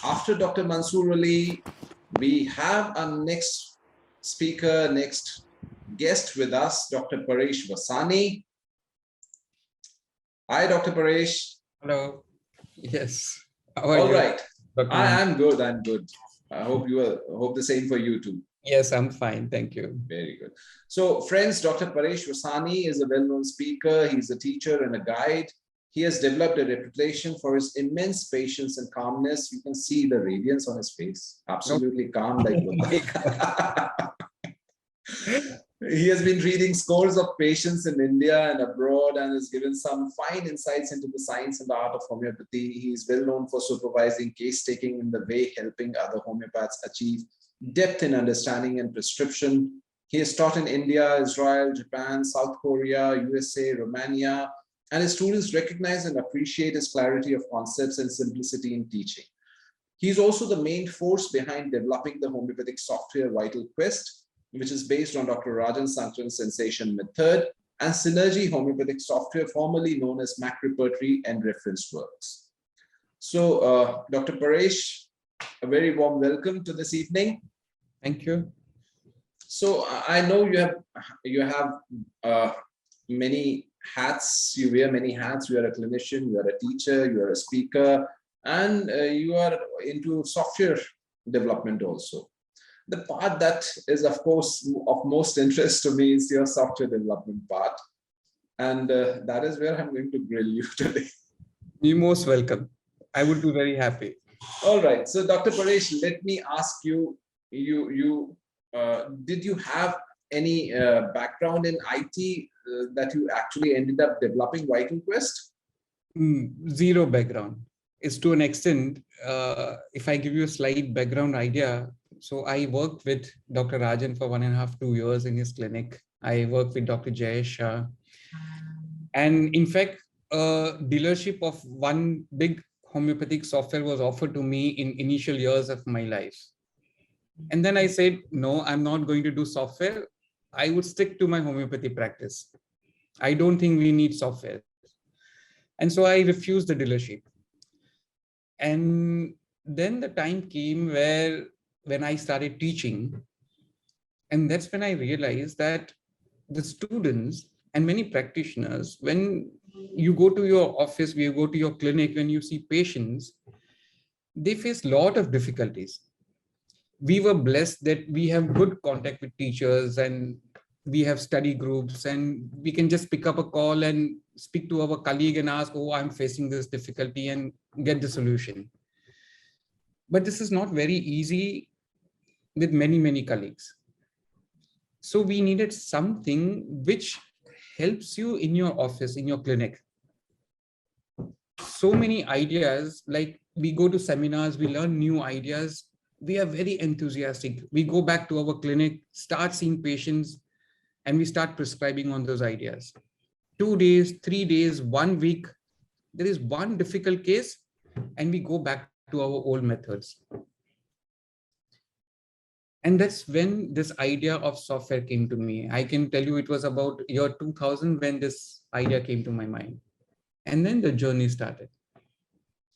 after Dr. Mansoor Ali, we have our next speaker, next guest with us, Dr. Paresh Vasani. Hi, Dr. Paresh. Hello. Yes. How are All you? right. I'm good. I'm good. I hope hope the same for you too. Yes, I'm fine. Thank you. Very good. So, friends, Dr. Paresh Vasani is a well-known speaker. He's a teacher and a guide. He has developed a reputation for his immense patience and calmness. You can see the radiance on his face. Absolutely calm like Buddha. He has been treating scores of patients in India and abroad and has given some fine insights into the science and the art of homeopathy. He is well known for supervising case taking in the way, helping other homeopaths achieve depth in understanding and prescription. He has taught in India, Israel, Japan, South Korea, USA, Romania, and his students recognize and appreciate his clarity of concepts and simplicity in teaching. He is also the main force behind developing the homeopathic software Vital Quest, which is based on Dr. Rajan Sankaran's sensation method, and Synergy homeopathic software, formerly known as Mac Repertory and Reference Works. So, Dr. Paresh, a very warm welcome to this evening. Thank you. So I know you have many hats. You wear many hats. You are a clinician. You are a teacher. You are a speaker, and you are into software development also. The part that is, of course, of most interest to me is your software development part, and that is where I'm going to grill you today. You're most welcome. I would be very happy. All right. So, Dr. Paresh, let me ask you. Did you have any background in IT that you actually ended up developing Vital Quest? Zero background. It's to an extent, if I give you a slight background idea. So I worked with Dr. Rajan for 1.5 to 2 years in his clinic. I worked with Dr. Jayesh. And in fact, dealership of one big homeopathic software was offered to me in initial years of my life. And then I said, no, I'm not going to do software. I would stick to my homeopathy practice. I don't think we need software. And so I refused the dealership. And then the time came when I started teaching. And that's when I realized that the students and many practitioners, when you go to your office, when you go to your clinic, when you see patients, they face a lot of difficulties. We were blessed that we have good contact with teachers and we have study groups, and we can just pick up a call and speak to our colleague and ask, oh, I'm facing this difficulty, and get the solution. But this is not very easy with many, many colleagues. So we needed something which helps you in your office, in your clinic. So many ideas, like we go to seminars, we learn new ideas. We are very enthusiastic. We go back to our clinic, start seeing patients, and we start prescribing on those ideas. 2 days, 3 days, 1 week, there is one difficult case, and we go back to our old methods. And that's when this idea of software came to me. I can tell you it was about year 2000 when this idea came to my mind. And then the journey started.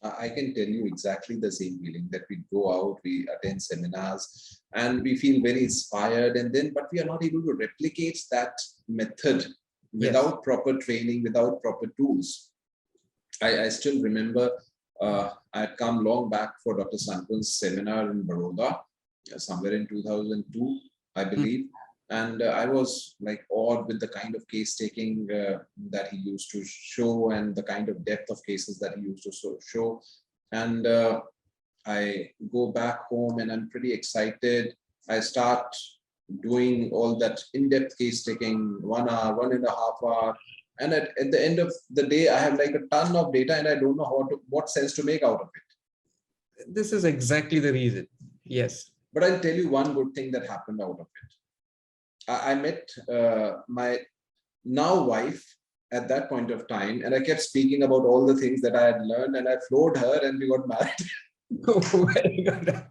I can tell you exactly the same feeling that we go out, we attend seminars, and we feel very inspired, but we are not able to replicate that method without proper training, without proper tools. I still remember I had come long back for Dr. Sankaran's seminar in Baroda, somewhere in 2002, I believe. And I was like awed with the kind of case taking that he used to show and the kind of depth of cases that he used to show. And I go back home and I'm pretty excited. I start doing all that in-depth case taking, 1 hour, 1.5 hours. And at the end of the day, I have like a ton of data and I don't know what sense to make out of it. This is exactly the reason. Yes. But I'll tell you one good thing that happened out of it. I met my now wife at that point of time, and I kept speaking about all the things that I had learned, and I floored her, and we got married. Oh, very good.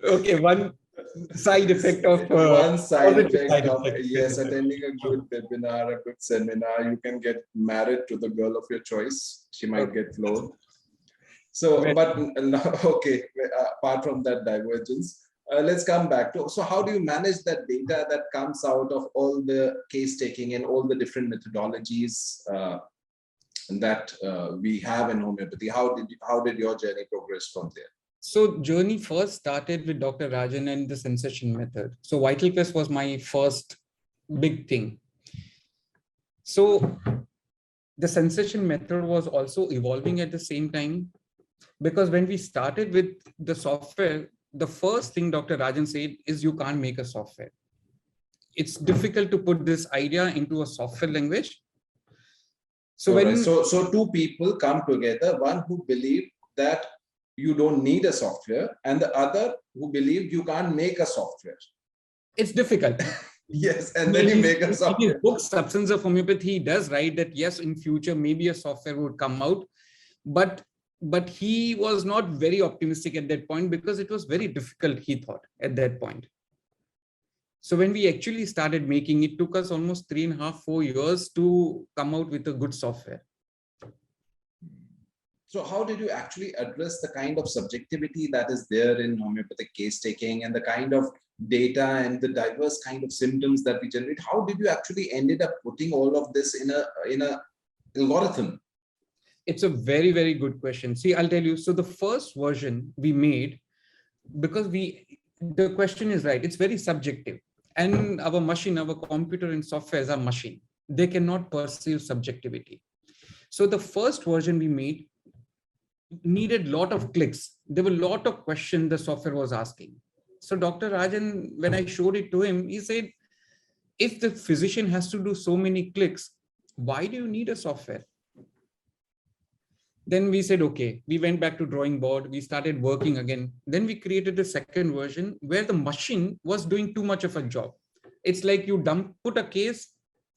Okay, one side effect of yes, attending a good webinar, a good seminar, you can get married to the girl of your choice. She might get floored. So, but okay, apart from that divergence, let's come back to, so how do you manage that data that comes out of all the case taking and all the different methodologies that we have in homeopathy? How did your journey progress from there? So journey first started with Dr. Rajan and the sensation method. So Vital Quest was my first big thing. So the sensation method was also evolving at the same time, because when we started with the software, the first thing Dr. Rajan said is you can't make a software. It's difficult to put this idea into a software language. So when so two people come together, one who believed that you don't need a software and the other who believed you can't make a software. It's difficult. Yes, and then you make a software. In his book, Substance of Homeopathy, he does write that yes, in future, maybe a software would come out. But he was not very optimistic at that point because it was very difficult, he thought, at that point. So when we actually started making, it took us almost 3.5, 4 years to come out with a good software. So how did you actually address the kind of subjectivity that is there in homeopathic case taking and the kind of data and the diverse kind of symptoms that we generate? How did you actually ended up putting all of this in a algorithm? It's a very, very good question. See, I'll tell you. So the first version we made, because the question is right, it's very subjective. And our machine, our computer and softwares are machine. They cannot perceive subjectivity. So the first version we made needed a lot of clicks. There were a lot of questions the software was asking. So Dr. Rajan, when I showed it to him, he said, if the physician has to do so many clicks, why do you need a software? Then we said, okay, we went back to drawing board. We started working again. Then we created a second version where the machine was doing too much of a job. It's like you put a case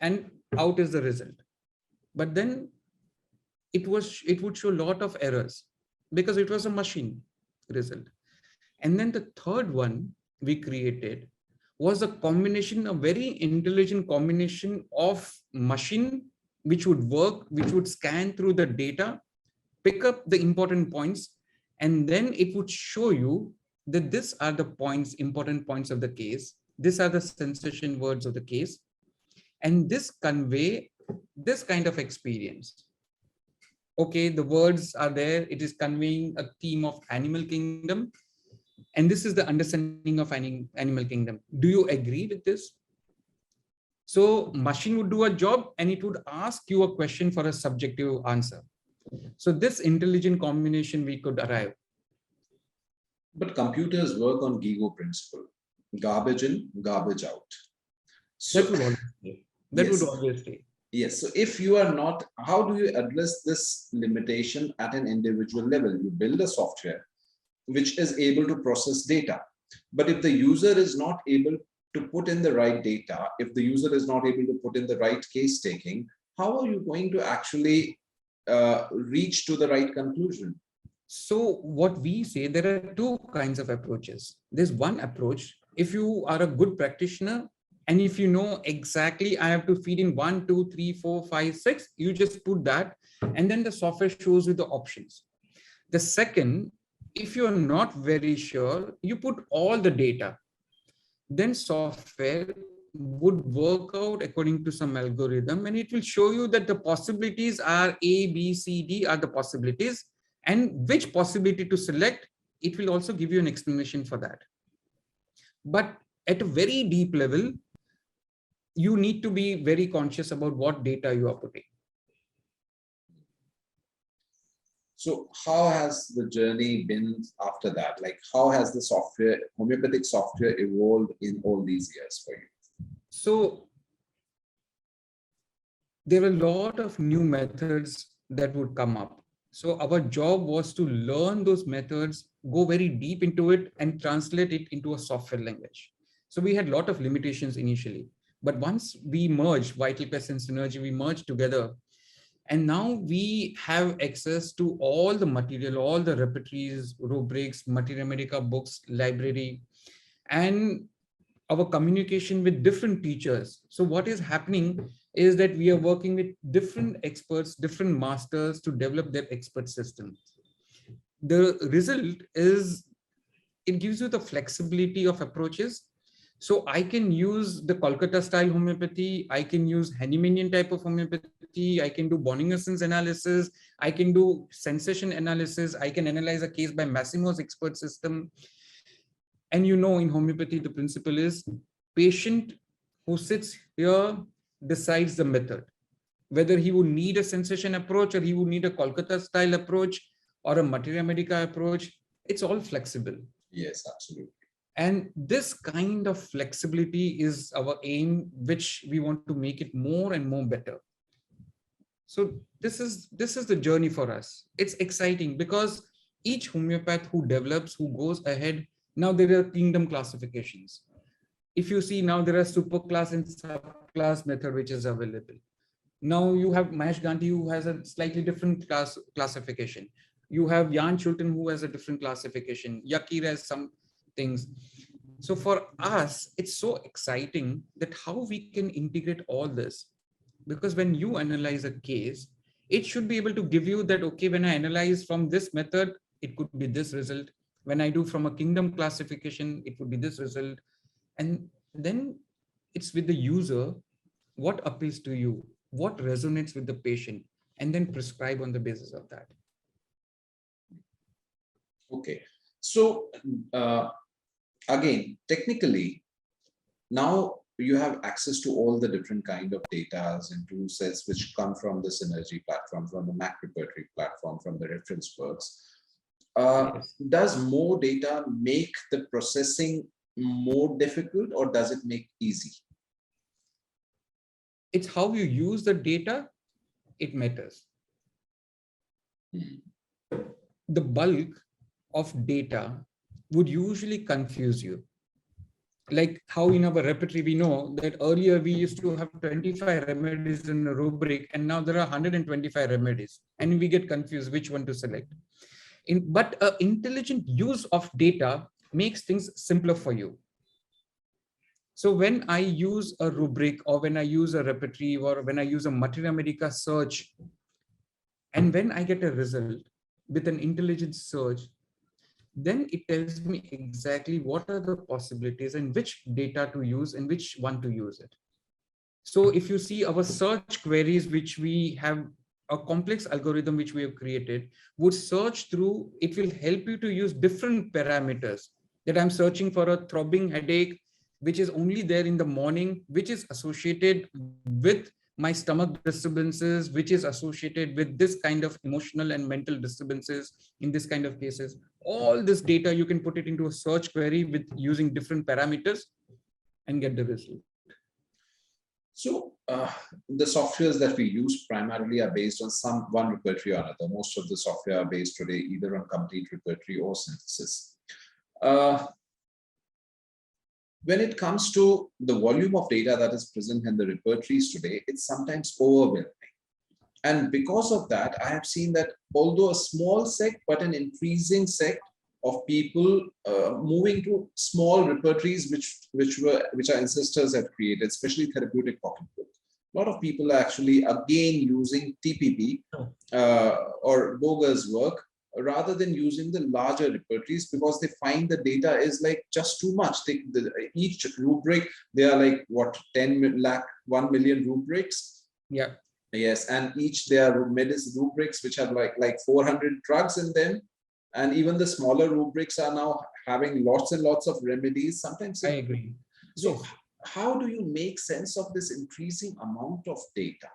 and out is the result. But then it would show a lot of errors because it was a machine result. And then the third one we created was a combination, a very intelligent combination of machine, which would work, which would scan through the data, pick up the important points, and then it would show you that these are the points, important points of the case. These are the sensation words of the case. And this convey this kind of experience. Okay, the words are there. It is conveying a theme of animal kingdom. And this is the understanding of animal kingdom. Do you agree with this? So machine would do a job and it would ask you a question for a subjective answer. So this intelligent combination we could arrive. But computers work on GIGO principle. Garbage in, garbage out. So, that would always stay. That yes. would always stay. Yes. So if you are not, how do you address this limitation at an individual level? You build a software which is able to process data. But if the user is not able to put in the right data, if the user is not able to put in the right case taking, how are you going to actually reach to the right conclusion? So what we say, there are two kinds of approaches. There's one approach, if you are a good practitioner, and if you know exactly I have to feed in 1, 2, 3, 4, 5, 6, you just put that, and then the software shows you the options. The second, if you're not very sure, you put all the data. Then software would work out according to some algorithm, and it will show you that the possibilities are A, B, C, D are the possibilities, and which possibility to select. It will also give you an explanation for that. But at a very deep level, you need to be very conscious about what data you are putting. So how has the journey been after that? Like, how has the software, homeopathic software, evolved in all these years for you? So there were a lot of new methods that would come up. So our job was to learn those methods, go very deep into it, and translate it into a software language. So we had a lot of limitations initially. But once we merged, Vital Quest and Synergy, we merged together. And now we have access to all the material, all the repertories, rubrics, Materia Medica books, library, and our communication with different teachers. So what is happening is that we are working with different experts, different masters to develop their expert systems. the result is, it gives you the flexibility of approaches. So I can use the Kolkata style homeopathy, I can use Hahnemannian type of homeopathy, I can do Bonningerson's analysis, I can do sensation analysis, I can analyze a case by Massimo's expert system. And you know, in homeopathy, the principle is patient who sits here decides the method, whether he would need a sensation approach or he would need a Kolkata style approach or a materia medica approach. It's all flexible. Yes, absolutely. And this kind of flexibility is our aim, which we want to make it more and more better. So this is the journey for us. It's exciting because each homeopath who develops, who goes ahead, now there are kingdom classifications. If you see, now there are superclass and subclass method which is available. Now you have Mahesh Gandhi, who has a slightly different classification. You have Jan Schulten, who has a different classification. Yakir has some things. So for us, it's so exciting that how we can integrate all this. Because when you analyze a case, it should be able to give you that, okay, when I analyze from this method, it could be this result. When I do from a kingdom classification, it would be this result. And then it's with the user, what appeals to you, what resonates with the patient, and then prescribe on the basis of that. Okay. So again, technically, now you have access to all the different kind of data and tool sets which come from the Synergy platform, from the Mac repertory platform, from the reference works. Yes. Does more data make the processing more difficult, or does it make easy? It's how you use the data, it matters. The bulk of data would usually confuse you. Like how in our repertory, we know that earlier we used to have 25 remedies in a rubric, and now there are 125 remedies, and we get confused which one to select. But intelligent use of data makes things simpler for you. So when I use a rubric, or when I use a repertory, or when I use a materia medica search, and when I get a result with an intelligent search, then it tells me exactly what are the possibilities and which data to use and which one to use it. So if you see our search queries, which we have a complex algorithm which we have created, would search through, it will help you to use different parameters. That I'm searching for a throbbing headache, which is only there in the morning, which is associated with my stomach disturbances, which is associated with this kind of emotional and mental disturbances in this kind of cases. All this data, you can put it into a search query with using different parameters and get the result. So the softwares that we use primarily are based on one repertory or another. Most of the software are based today either on complete repertory or synthesis. When it comes to the volume of data that is present in the repertories today, it's sometimes overwhelming. And because of that, I have seen that although a small sect, but an increasing sect of people moving to small repertories, which our ancestors have created, especially therapeutic pocketbook. A lot of people are actually again using TPP or Boger's work rather than using the larger repertories, because they find the data is like just too much. Each rubric, they are like what, 10 lakh, 1 million rubrics. Yeah. Yes, and each there are medicine rubrics which have like 400 drugs in them, and even the smaller rubrics are now having lots and lots of remedies. Sometimes I agree. So yes. How do you make sense of this increasing amount of data?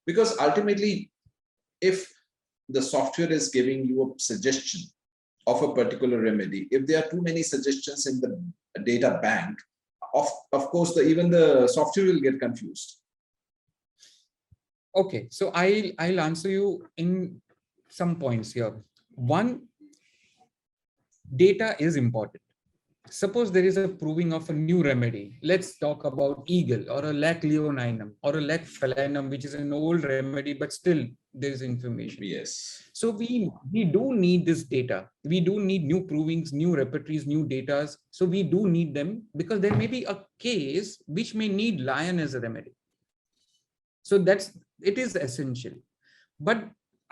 Because ultimately, if the software is giving you a suggestion of a particular remedy, if there are too many suggestions in the data bank, of course, even the software will get confused. Okay, so I'll answer you in some points here. One, data is important. Suppose there is a proving of a new remedy. Let's talk about eagle or a lac leoninum or a lac felinum, which is an old remedy, but still there is information. Yes. So we do need this data. We do need new provings, new repertories, new data. So we do need them, because there may be a case which may need lion as a remedy. So it is essential. But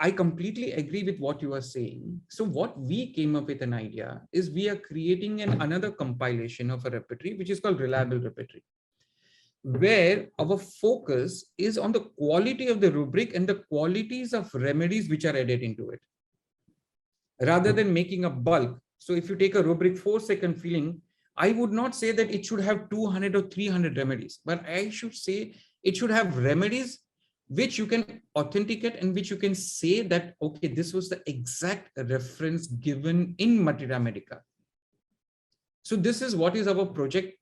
I completely agree with what you are saying. So what we came up with an idea is we are creating another compilation of a repertory, which is called reliable repertory, where our focus is on the quality of the rubric and the qualities of remedies which are added into it, rather than making a bulk. So if you take a rubric 4-second feeling, I would not say that it should have 200 or 300 remedies, but I should say it should have remedies which you can authenticate and which you can say that, okay, this was the exact reference given in Materia Medica. So this is what is our project,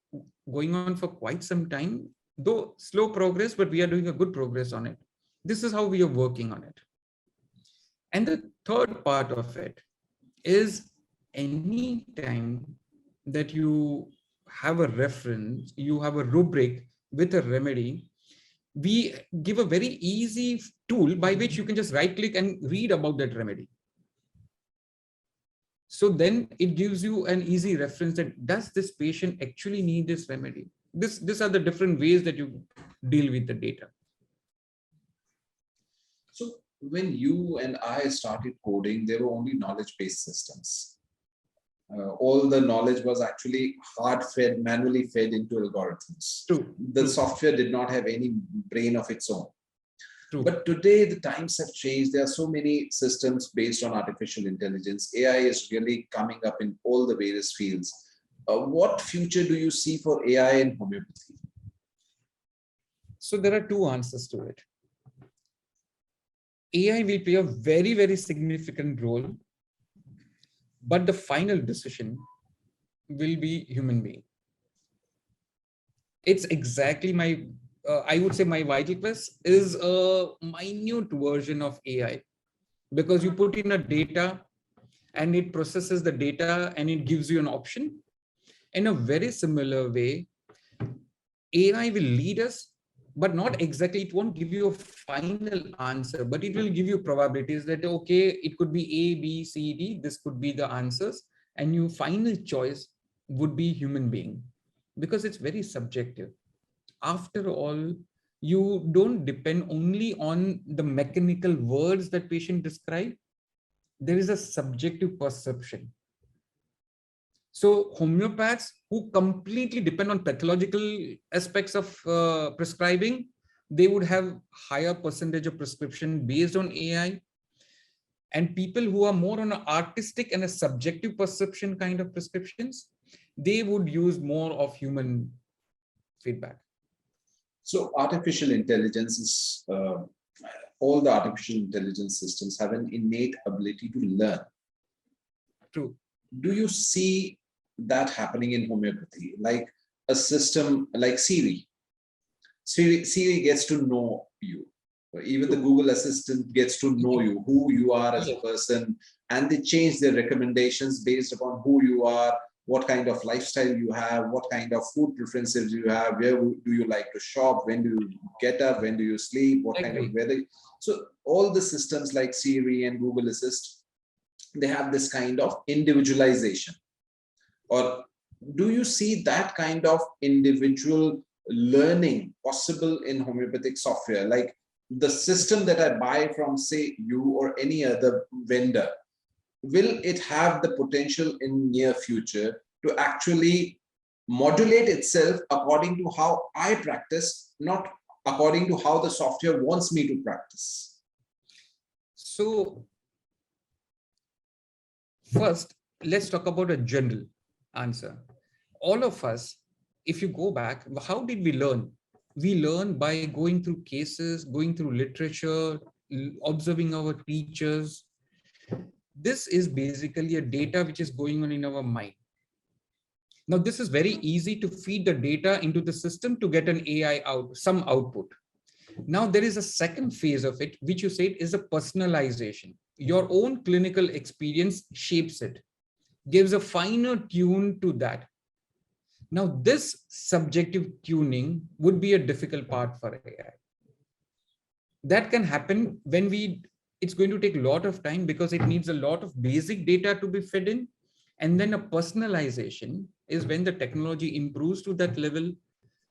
going on for quite some time, though slow progress, but we are doing a good progress on it. This is how we are working on it. And the third part of it is, any time that you have a reference, you have a rubric with a remedy, we give a very easy tool by which you can just right click and read about that remedy. So then it gives you an easy reference that, does this patient actually need this remedy? These are the different ways that you deal with the data. So when you and I started coding, there were only knowledge-based systems. All the knowledge was actually hard-fed, manually fed into algorithms. True. The True. software did not have any brain of its own. True. But today the times have changed. There are so many systems based on artificial intelligence. AI is really coming up in all the various fields. What future do you see for AI in homeopathy? So there are two answers to it. AI will play a very, very significant role, but the final decision will be human being. It's exactly my, I would say my vital quest is a minute version of AI, because you put in a data and it processes the data and it gives you an option. In a very similar way, AI will lead us, but not exactly, it won't give you a final answer, but it will give you probabilities that, okay, it could be A, B, C, D, this could be the answers, and your final choice would be human being, because it's very subjective. After all, you don't depend only on the mechanical words that patient describe. There is a subjective perception. So homeopaths who completely depend on pathological aspects of prescribing, they would have higher percentage of prescription based on AI. And people who are more on an artistic and a subjective perception kind of prescriptions, they would use more of human feedback. So artificial intelligence is, all the artificial intelligence systems have an innate ability to learn. True. Do you see that happening in homeopathy? Like a system like Siri. Siri gets to know you. Even the Google Assistant gets to know you, who you are as a person, and they change their recommendations based upon who you are, what kind of lifestyle you have, what kind of food preferences you have, where do you like to shop, when do you get up, when do you sleep, what kind of weather. So all the systems like Siri and Google Assist, they have this kind of individualization. Or do you see that kind of individual learning possible in homeopathic software? Like the system that I buy from, say, you or any other vendor, will it have the potential in near future to actually modulate itself according to how I practice, not according to how the software wants me to practice? So first, let's talk about a general answer. All of us, if you go back, how did we learn? We learn by going through cases, going through literature, observing our teachers. This is basically a data which is going on in our mind. Now, this is very easy to feed the data into the system to get an AI out, some output. Now, there is a second phase of it, which you said is a personalization. Your own clinical experience shapes it, gives a finer tune to that. Now, this subjective tuning would be a difficult part for AI. That can happen when it's going to take a lot of time because it needs a lot of basic data to be fed in. And then a personalization is when the technology improves to that level,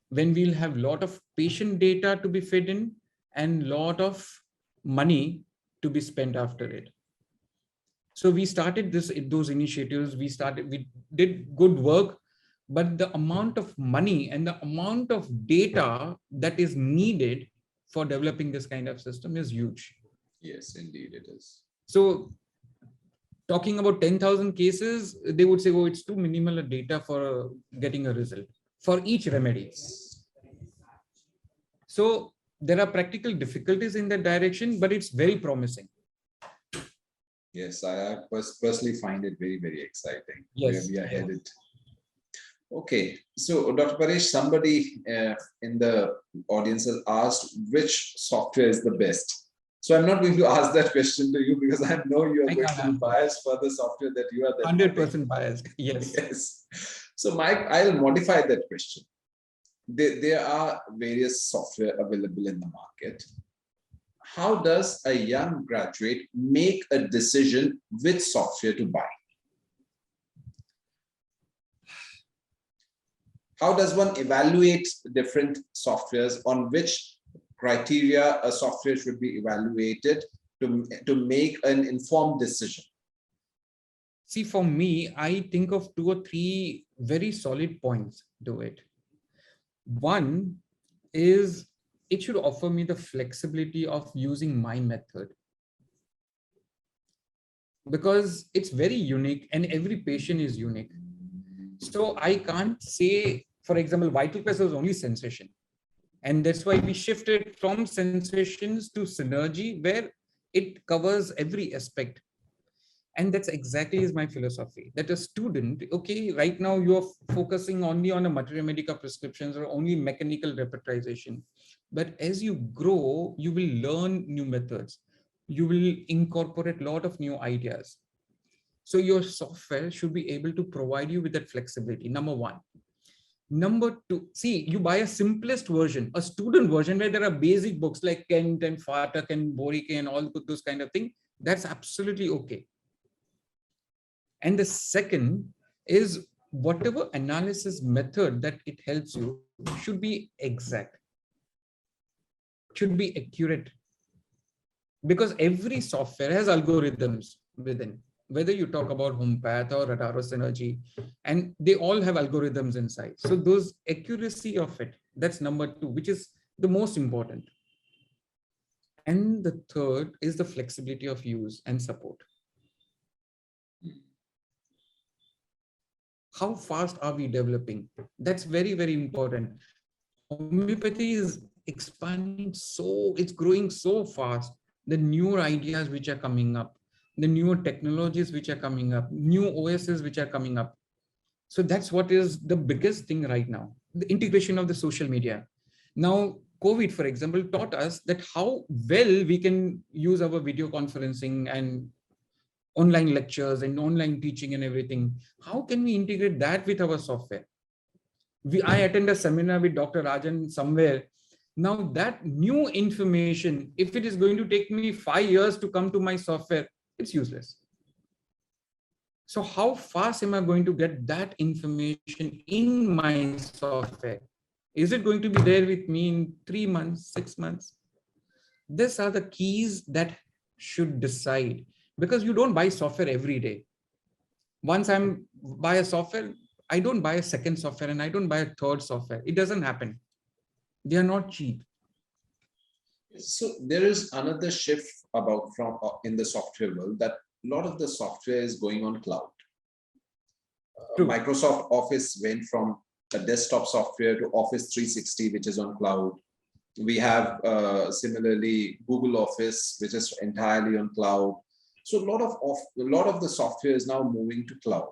when we'll have a lot of patient data to be fed in and lot of money to be spent after it. So we started those initiatives, we did good work, but the amount of money and the amount of data that is needed for developing this kind of system is huge. Yes, indeed it is. So talking about 10,000 cases, they would say, oh, it's too minimal a data for getting a result for each remedy. So there are practical difficulties in that direction, but it's very promising. Yes, I personally find it very, very exciting where Yes. we are headed. Okay, so Dr. Paresh, somebody in the audience has asked which software is the best. So I'm not going to ask that question to you because I know you are going to be biased for the software that you are. 100% biased. Yes. Yes. So Mike, I'll modify that question. There are various software available in the market. How does a young graduate make a decision which software to buy? How does one evaluate different softwares? On which criteria a software should be evaluated to make an informed decision? See, for me, I think of 2 or 3 very solid points to it. One is it should offer me the flexibility of using my method, because it's very unique and every patient is unique. So I can't say, for example, Vital Quest was only sensation. And that's why we shifted from sensations to synergy, where it covers every aspect. And that's exactly is my philosophy, that a student, okay, right now you're focusing only on a materia medica prescriptions or only mechanical repertorization. But as you grow, you will learn new methods. You will incorporate a lot of new ideas. So your software should be able to provide you with that flexibility, number one. Number two, see, you buy a simplest version, a student version where there are basic books like Kent and Fatak and Borike and all those kind of things. That's absolutely okay. And the second is whatever analysis method that it helps you should be exact, should be accurate. Because every software has algorithms within, whether you talk about Homeopathy or Radaro Synergy, and they all have algorithms inside. So those accuracy of it, that's number two, which is the most important. And the third is the flexibility of use and support. How fast are we developing? That's very, very important. Homeopathy is expanding so, it's growing so fast. The newer ideas which are coming up, the newer technologies which are coming up, new OSs which are coming up. So that's what is the biggest thing right now, the integration of the social media. Now, COVID, for example, taught us that how well we can use our video conferencing and online lectures and online teaching and everything. How can we integrate that with our software? I attend a seminar with Dr. Rajan somewhere. Now that new information, if it is going to take me 5 years to come to my software, it's useless. So how fast am I going to get that information in my software? Is it going to be there with me in 3 months, 6 months? These are the keys that should decide, because you don't buy software every day. Once I'm buy a software, I don't buy a second software and I don't buy a third software. It doesn't happen. They are not cheap. So there is another shift about from in the software world, that a lot of the software is going on cloud. Microsoft Office went from a desktop software to Office 360, which is on cloud. We have similarly Google Office, which is entirely on cloud. So a lot of the software is now moving to cloud.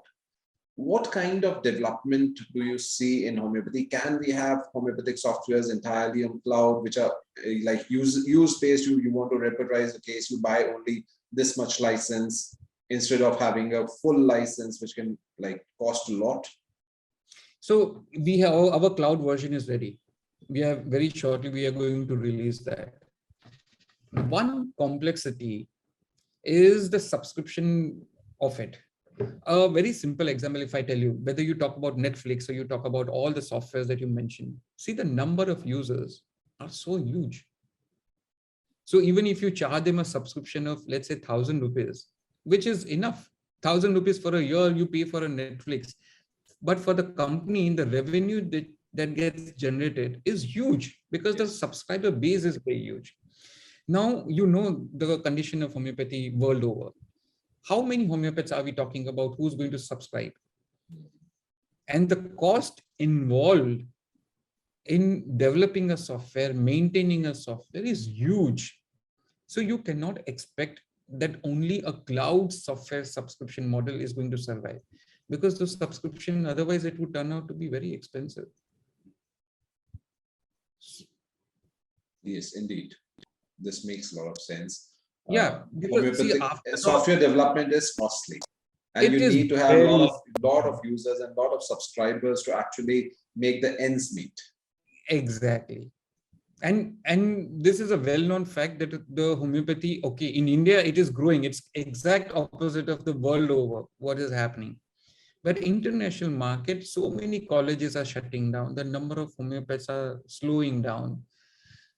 What kind of development do you see in homeopathy? Can we have homeopathic softwares entirely on cloud, which are like use-based? You want to repertorize a case, you buy only this much license instead of having a full license, which can like cost a lot. So we have our cloud version is ready. We have very shortly, we are going to release that. One complexity is the subscription of it. A very simple example, if I tell you, whether you talk about Netflix or you talk about all the softwares that you mentioned, see the number of users are so huge. So even if you charge them a subscription of, let's say, 1,000 rupees, which is enough, 1,000 rupees for a year, you pay for a Netflix. But for the company, the revenue that gets generated is huge because the subscriber base is very huge. Now, you know the condition of homeopathy world over. How many homeopaths are we talking about who's going to subscribe? And the cost involved in developing a software, maintaining a software is huge. So you cannot expect that only a cloud software subscription model is going to survive, because the subscription, otherwise it would turn out to be very expensive. Yes, indeed. This makes a lot of sense. Yeah, because see, Homeopathic software development is costly, and you it is need to have a very lot of users and a lot of subscribers to actually make the ends meet. exactly. And this is a well-known fact that the homeopathy, okay, in India it is growing. It's exact opposite of the world over what is happening. But international market, so many colleges are shutting down. The number of homeopaths are slowing down.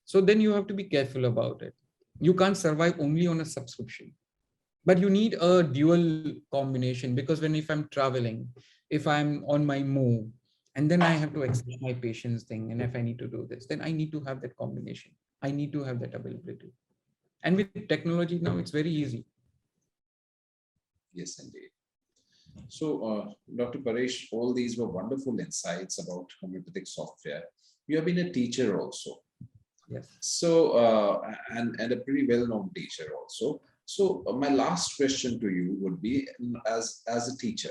So then you have to be careful about it. You can't survive only on a subscription, but you need a dual combination, because if I'm traveling, if I'm on my move, and then I have to accept my patient's thing, and if I need to do this, then I need to have that combination. I need to have that availability. And with technology now, it's very easy. Yes, indeed. So, Dr. Paresh, all these were wonderful insights about homeopathic software. You have been a teacher also. Yes. So, and a pretty well-known teacher also. So, my last question to you would be, as a teacher,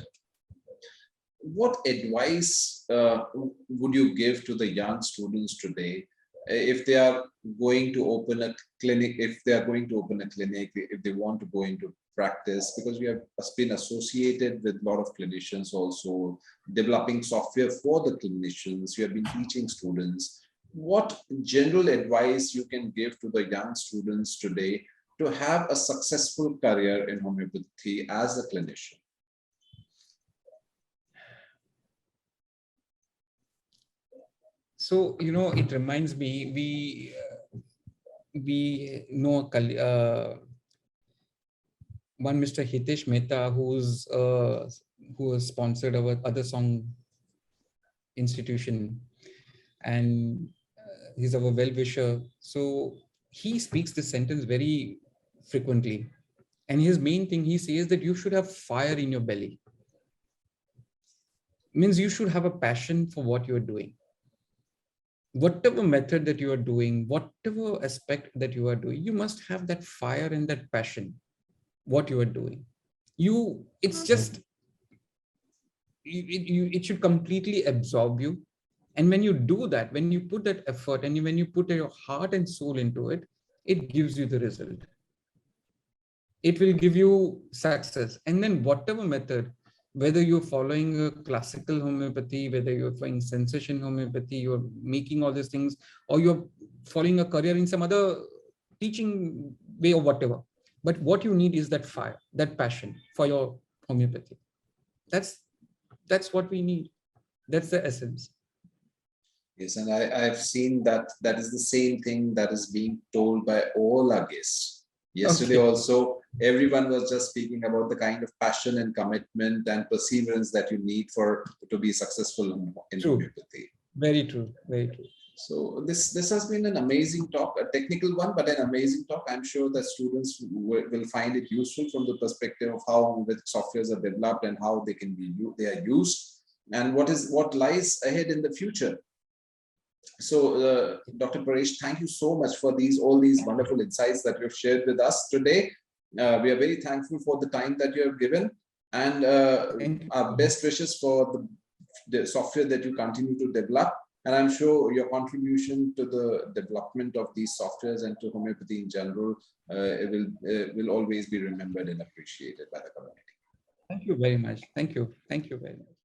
what advice would you give to the young students today if they are going to open a clinic, if they want to go into practice, because we have been associated with a lot of clinicians also, developing software for the clinicians, you have been teaching students. What general advice you can give to the young students today to have a successful career in homeopathy as a clinician? So, it reminds me, we know one Mr. Hitesh Mehta, who has sponsored our other song institution, and he's our well-wisher. So he speaks this sentence very frequently. And his main thing, he says that you should have fire in your belly. Means you should have a passion for what you're doing. Whatever method that you are doing, whatever aspect that you are doing, you must have that fire and that passion, what you are doing. It's just, it should completely absorb you. And when you do that, when you put that effort and when you put your heart and soul into it, it gives you the result. It will give you success. And then whatever method, whether you're following a classical homeopathy, whether you're following sensation homeopathy, you're making all these things, or you're following a career in some other teaching way or whatever. But what you need is that fire, that passion for your homeopathy. That's what we need. That's the essence. Yes, and I've seen that is the same thing that is being told by all our guests. Yesterday also, everyone was just speaking about the kind of passion and commitment and perseverance that you need to be successful in homeopathy. Very true, very true. So this has been an amazing talk, a technical one, but an amazing talk. I'm sure that students will find it useful from the perspective of how the softwares are developed and how they are used, and what lies ahead in the future. So, Dr. Paresh, thank you so much for all these wonderful insights that you've shared with us today. We are very thankful for the time that you have given, and our best wishes for the software that you continue to develop. And I'm sure your contribution to the development of these softwares and to homeopathy in general will always be remembered and appreciated by the community. Thank you very much. Thank you. Thank you very much.